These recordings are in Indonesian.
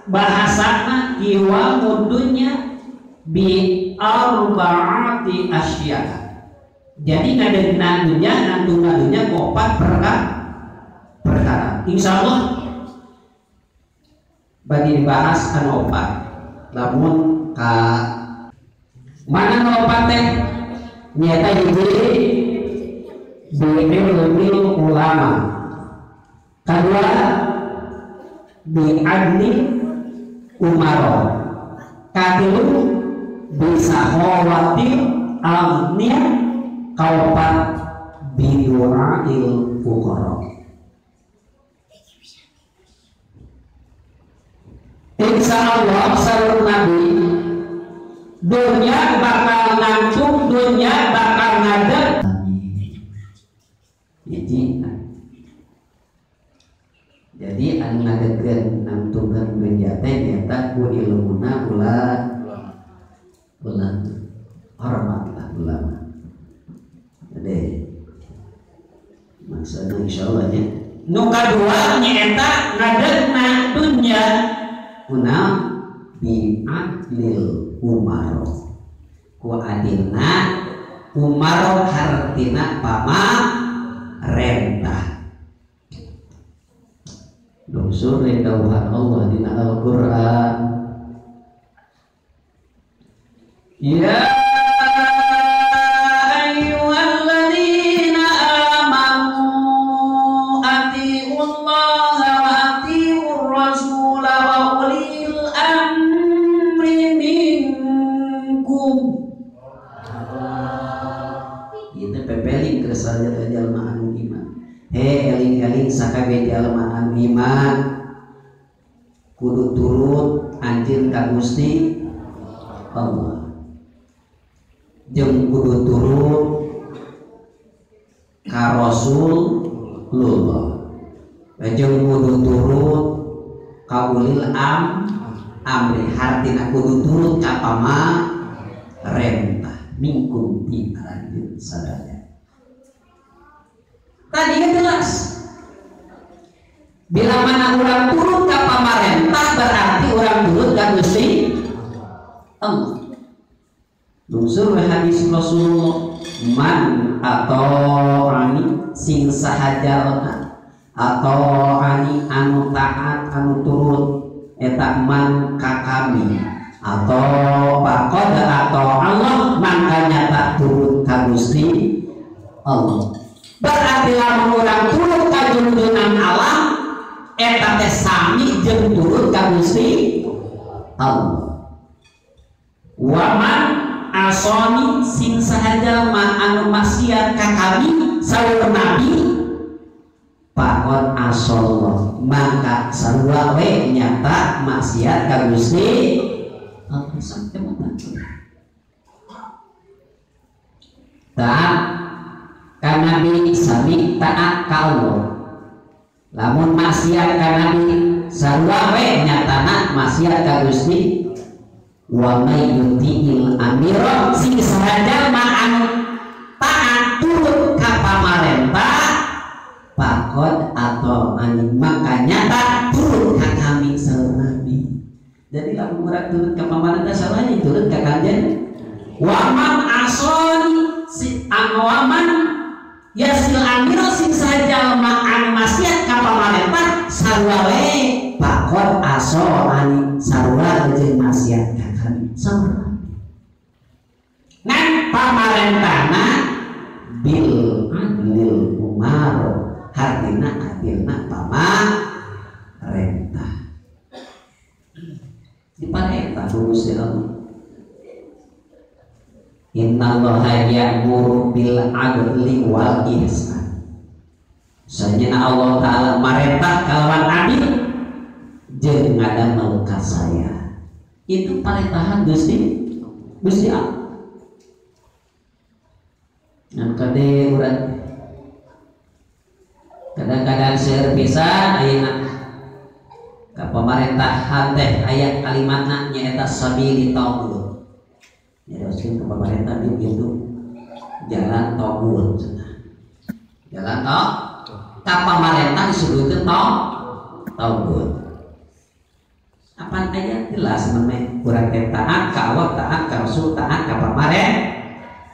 bahasana kiwa mudunya bi arba'ati asya. Jadi ngadegna dunya nandungan dunya kopat perkara. Insyaallah bagi dibahas anu opat. Lamun ka mana nu opat teh nyata hiji bi'ilmil ulama, kedua bi'adli umaro, katilu bisahawatil agniya, kaopat bidu'ail fuqara. Insyaallah saur Nabi dunya bakal ngantuk, dunya bakal ngadeg. Jadi anu ngadegkeun nangtungkeun dunya teh nyata ku ilmuna ulama hormatlah ulama. Jadi maksudnya insyaallah nya nu kadua nyaeta ngadegna dunya kunaon bi'adlil umaro, ku adilna umaro hartina pamarentah. Dongsur dawuhan Allah dina Al-Qur'an, ya ayyuhalladzina amanu atiullaha wa atiur rasul wa ulil amri minkum. Itu pepeling kersanya jalma anu iman. Eling-eling sakabeh jalma anu iman kudu turut anjeun ka Gusti Allah, jeung kudu turut ka Rasulullah, jeung kudu turut ka ulil amri, hartina kudu turut ka pamarentah mingkum ti anjeun sadaya. Tadi jelas bila mana orang turut ke pamarentah berarti orang turut ke Gusti Allah. Lungsur hadis Rasulullah, man atau ani sing sahajalna atau ani anu taat anu turut eta man ka kami atau faqad atau Allah makanya tak turut ka Gusti Allah. Berarti lamun urang turut ka junjungan alam eta teh sami jeung turut ka Gusti Allah. Waman asoni sing sahaja ma anu maksiat ka kami saur Nabi pakon asallah maka sarua we nyata maksiat ka Gusti Allah sampai mata. Ka Nabi sami taat ka Allah, lamun maksiat ka Nabi sarua we nyatana maksiat ka Gusti. Wa may yuti'il amira sing sahaja ma anu taat turut ka pamarentah pakod atau ani maka nyata turut ka kami saur Nabi. Jadi lamun urang turut ka pamarentah salahnya turut ka kanjen. Wa man asoni si waman yasil amiro sing saja anu maksiat ka pamarentah sarua we pakod aso ani sarua jeung maksiat ka kami sarua. Nan pamarentahna bil adlil umaro hartina adilna pamarentah. Di parentah Gusti Allah. Innallaha ya'muru bil adli wal ihsan. Sayyidina Allah Ta'ala marentah kalawan adil jeung ngadamel ka saya. Itu parentahan Gusti Allah. Nan kade urang kadang-kadang seueur pisan ayeuna ka pamerintahan teh aya kalimatna nyaeta sabili tauhid. Ya haruskan ke pemerintah itu jalan tauhid, jalan ke pemerintah disebutkan tauhid. Apa ayat jelas meneh kurang taat ka Allah, taat ka Rasul, taat ka pamareh.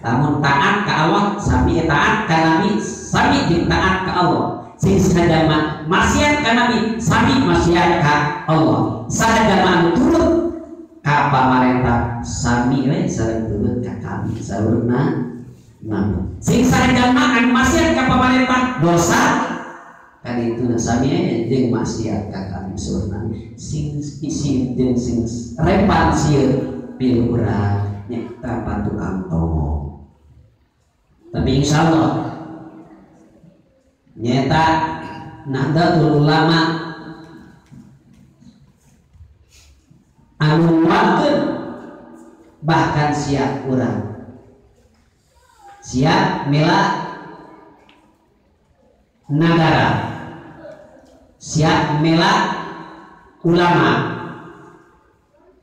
Lamun taat ka Allah sami taat ka Nabi, sami jeung taat ka Allah. Sing sadaya maksiat ka Nabi, sami maksiat ka Allah. Sadaya turut ka pamarentah, sami we sareng turut ka kami saurna nabi. Sing sadaya anu maksiat ka pamarentah dosa kan itu sami jeung maksiat ka kami saurna. Sing isi jeung sing repan sieun pilu urang nya tukang tomo. Tapi insya Allah nyata Nahdlatul Ulama anu nguatkeun bahkan siap urang siap mela negara, siap mela ulama.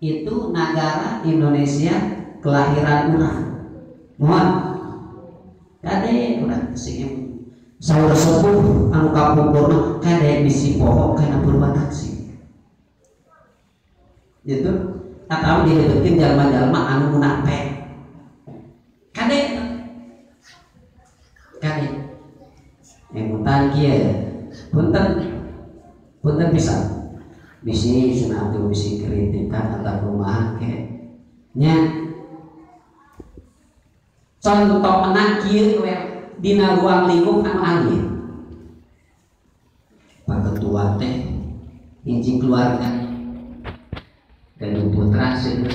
Itu negara Indonesia kelahiran urang. Mohon kade urang sing saur sepuh anu kapungkurna kade bisi pohon kana Purwataksi. Gitu atau dilebetin jalma-jalma anu munafik. Kade emutan kieu punten bisa bisi cenah atuh bisi kritikan atau kumaha ke nya contohna kieu we dina ruang lingkup anu alih Pak Ketua teh hiji keluarga dan putra seueur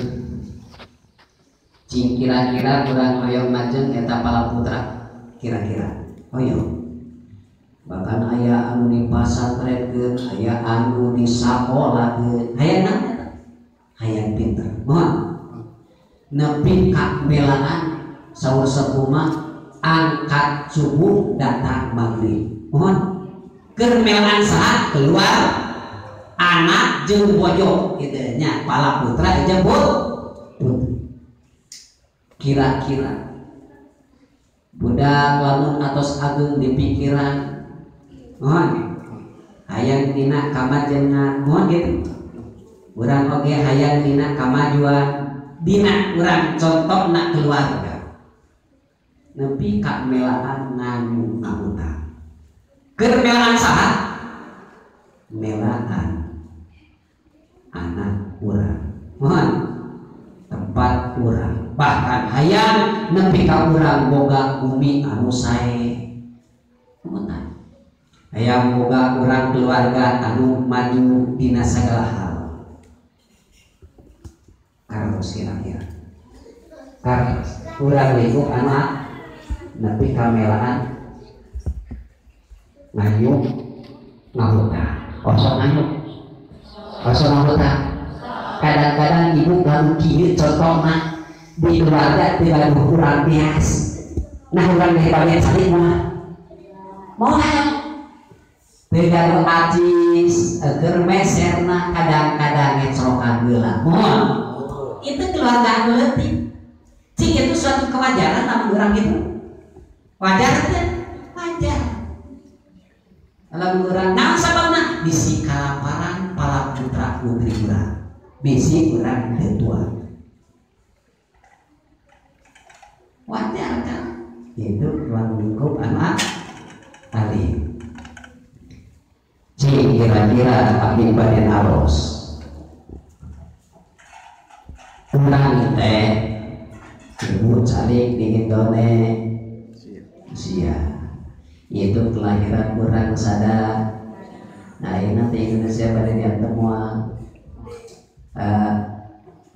cing kira-kira urang hoyong majeng eta pala putra kira-kira hoyong bahkan aya anu di pasantrenkeun aya anu di sakolahkeun aya naon hayang pinter mohon nepi ka belaan saur sepuh mah angkat subuh datang maghrib mohon keur melaan saha keluar anak jeung bojo kitu nya pala putra jeung putri. Kira-kira budak lamun atos agung di pikiran mohon hayang dina kamajengan mohon gitu urang oge hayang dina kamajuan dina urang contona keluarga nepi ka melaan nganu ngamuta keur melaan saha melaan anak urang mohon tempat urang bahkan hayang nepi ka urang boga bumi anu sae mohon hayang boga urang keluarga anu maju dina sagala hal. Karos kira-kira. Karos urang lingkup anu nepi ka melaan ngayu ngabuta. Kosong ngayu. Kosong ngabuta. Kadang-kadang ibu baru kieu contohna di keluarga teu anu urang bias. Nah urang teh bagian salih moal tegaru ajis eger meserna kadang-kadang ngecrokan geula mohon itu keluarga anu leutik cing itu suatu kewajaran namun urang gitu wajar teh wajar lamun urang naon sababna bisi kalaparan pala putra putri urang bisi urang tetua wajar kan itu ruang lingkup anak alim. Cing kira-kira abdi bade naros urang teh ibu calik di Indonesia itu kelahiran urang sada nah ini nanti Indonesia pada diantem moal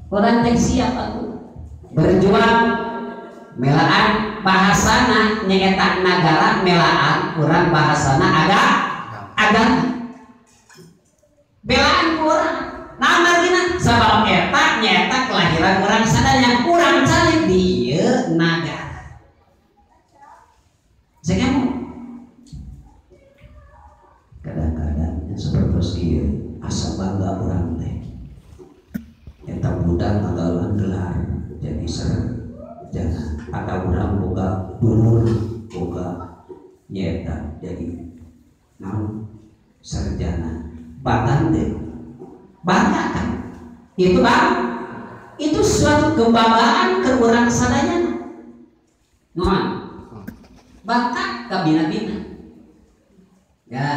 urang teh siap atuh berjuang melaan bahasana nyaeta nagara melaan urang bahasana agama belaan kurang nah margina sabab eta nyaeta kelahiran urang sadaya urang calik dieu nagara sehingga kadang-kadang seperti ieu asa bangga urang teh eta budak ngagaluan gelar jadi sarjana ada urang boga dulur boga nyaeta jadi naon sarjana bahkan deh bangga kan Itu Bang, itu suatu kebanggaan ke orang sadaya. Mohon bakat ke bina-bina. Ya,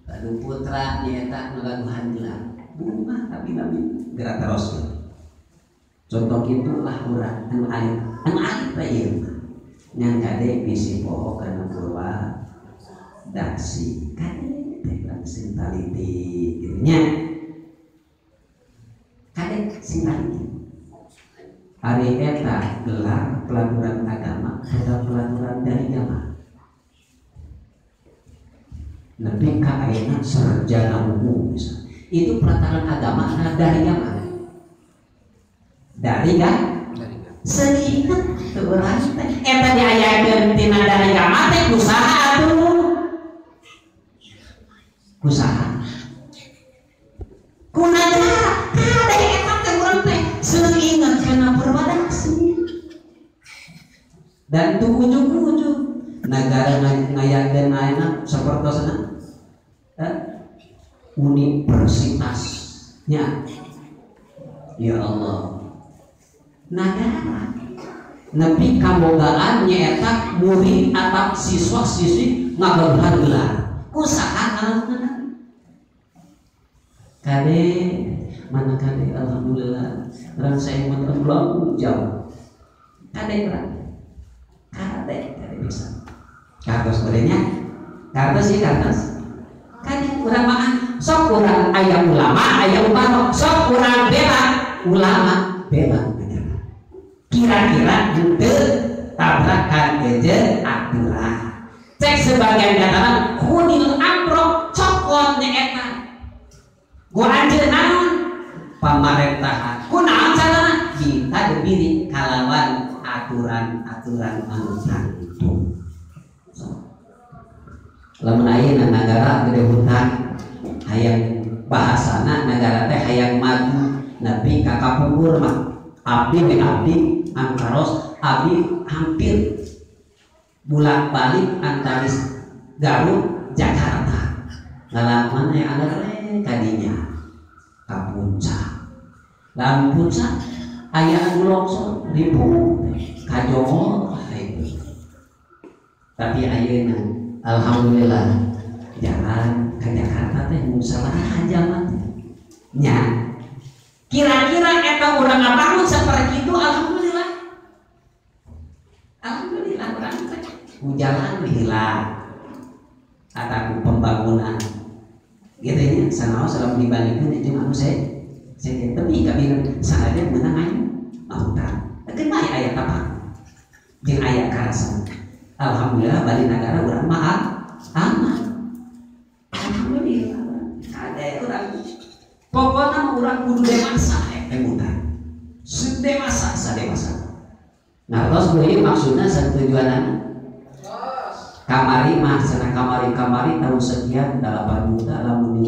Badu putra nyata ngagaduhan gelar bunga ke bina-bina gerak terus. Contoh itulah urang anu alit ieu ngan kade bisi poho kana purwa daksi kade teh sing taliti kitu nya. Kade sing taliti ari eta gelar pelaturan agama atau pelaturan dari agama lebih ka ayeuna sarjana umum misalnya. Itu pelataran agama dari agama dari kan seingat orang eta diayakeun tina dari agama teh usaha atuh usaha kunaja kada eta teh urang teh seingat kana perwadaksi dan tu ujung-ujung negara ngayakeun ayeuna sapertosna universitasnya ya Allah negara nepi kabogaan nyaeta murid atau siswa-siswi ngagaduhan gelar usaha kade mana kade alhamdulillah orang saya mau belum jauh kade bisa kartos sebenarnya kartos sih kartos kade urang mah sok urang aya ulama aya upama sok urang bela ulama bela kira-kira henteu tabrakan keje aturan cek sebagian katakan kunil amro cokot nyaeta gua anjeun naon pamerintahan kunaon carana kita dibiri kalawan aturan-aturan anu tertentu. Lamun ayeuna negara gede hutan hayang bahasana negara teh hayang maju nepi ka kapungkur mah abdi anu karos abdi hampir bolak-balik antara Garut Jakarta ngalaman yang ada kadinya ka puncak lamun puncak aya anu longsor ribu ka Jomo tapi ayeuna alhamdulillah jalan ke Jakarta teh musabaraha jaman nya kira-kira eta urang ngabangun seperti itu alhamdulillah urang teh jalan hilang atau pembangunan gitu nya sanaos salam dibandingkeun jeung anu saya tapi kabin sadaya meunang aya mahutan teu mah aya apa jeung aya karasan alhamdulillah bali negara urang mah aman alhamdulillah ada urang pokoknya urang kudu dewasa mutan sedewasa nah terus beli maksudnya tujuan kamari mah sana kamari tahun sekian 8 juta lamun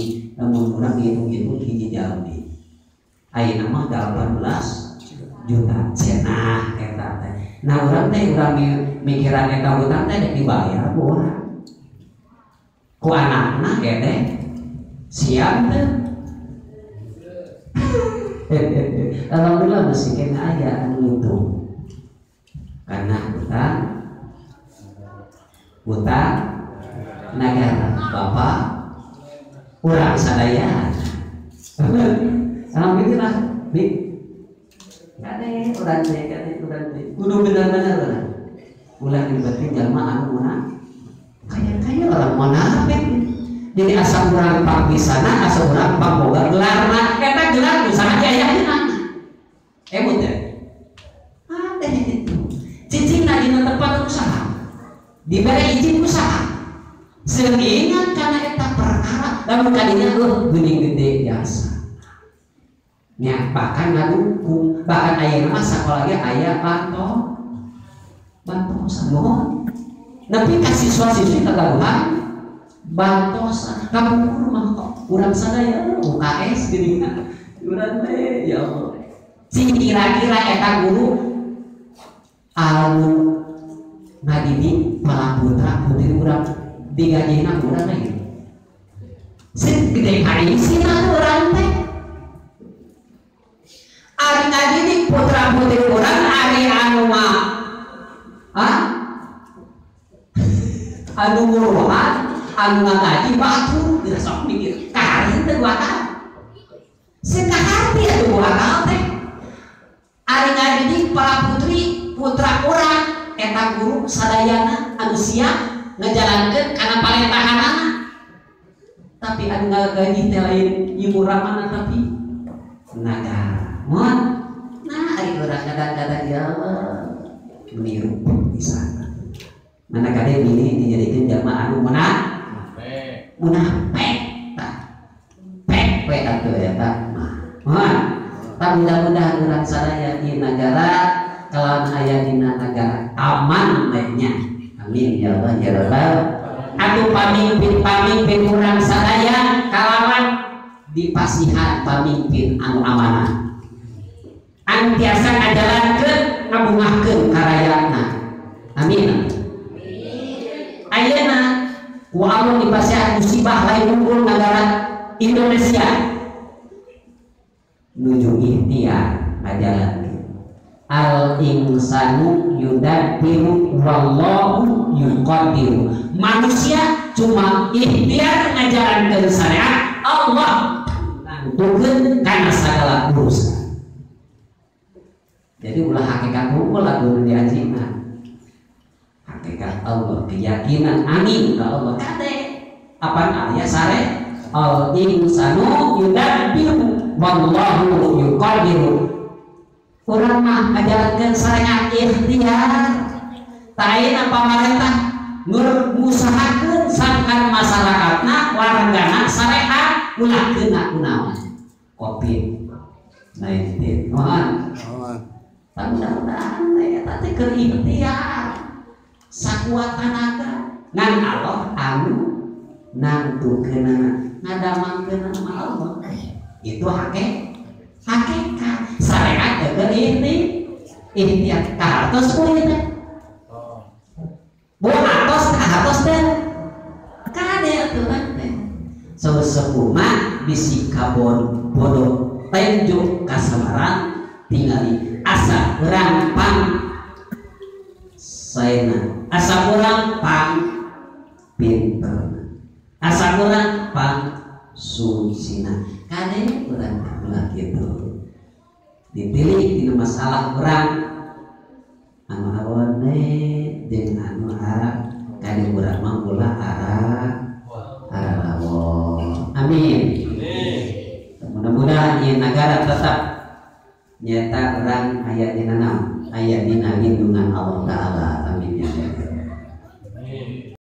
urang ngitung hiji jalmi ayeuna mah 18 juta cenah eta teh nah urang teh urang mikiran eta utang teh dek dibayar ku urang ku anakna teh siap teh alhamdulillah masih kena aya anu itu karena utang negara bapak urang sadaya alhamdulillah bi kade urang teh kudu benar-benar urang ulah dibeti jalma anu munafik kaya orang munafik jadi asal urang pangpisana asal urang pangboga gelarna eta gelar misalnya aya dina emut teh ada itu cicingna dina tempat usaha diberi izin usaha seingat karena eta perkara lamun kadinya geuning gede biasa nya bahkan ngadukung bahkan ayeuna mah sakola ge aya bantos mohon nepi ka siswa-siswi kagaduhan bantos kapungkur mah urang sadaya UKS geuningan urang teh ya Allah sing kira-kira eta guru anu ngadidik para putra putri urang digajina urang lagi sing gede ka isi urang teh urang ngadidik putra putri urang ari anu mah anu nguruhan anu ngaji batu geus sok mikir karin teh buatan sekahati atuh buatan teh ari ngadidik para putri putra urang eta guru sadayana anu siap ngajalankeun kana parentahanana tapi anu ngagaji teh lain ibu ramana tapi nagara mun nah ari urang kadang-kadang ya Allah meniru di sana mana kade ini dijadikan jamaah anu munafik tah pek we atuh eta mah tak mudah-mudahan urang sadaya di negara kalawan aya dina negara aman lainnya amin ya Allah ya Rabbal atuh pamimpin urang sadaya kalawan dipasihan pamimpin anu amanah anu tiasa ngajalankeun ngabungahkeun karayana amin ayeuna ku Allah dipasihan musibah lain unggul negara Indonesia nuju ikhtiar ngajalankeun al insanu yudabbiru wallahu yuqaddiru manusia cuma ikhtiar ngajalankeun syariat Allah nangtukeun kana sagala urusan jadi ulah hakikat hukum lagu diajina hakikat Allah keyakinan amin ka Allah kade apa aya sare al insanu yudabbiru wallahu yuqaddiru urang mah ngajalankeun syariat ikhtiar taina pamarentah ngusahakeun sangkan masyarakatna wargana syariat ulah keuna kunaon COVID-19 mohon mudah-mudahan eta teh keur ikhtiar sakuat tenaga ngan Allah anu nangtukeunana ngadamangkeunna sama Allah itu hakikat syariat teh keur ikhtiar ka atos poe teh bu atos ka atos teh kade aturan teh sesepuh mah bisi kabon bodoh tenjuk kasamaran tingali asa urang pang saena asa urang pang pinter asa urang pang susina kade urang ulah kitu dipilih dina masalah urang anu awane jeung anu kade urang mah ulah arah amin mudah-mudahan ieu negara tetap nyata orang ayat dina lindungan Allah Ta'ala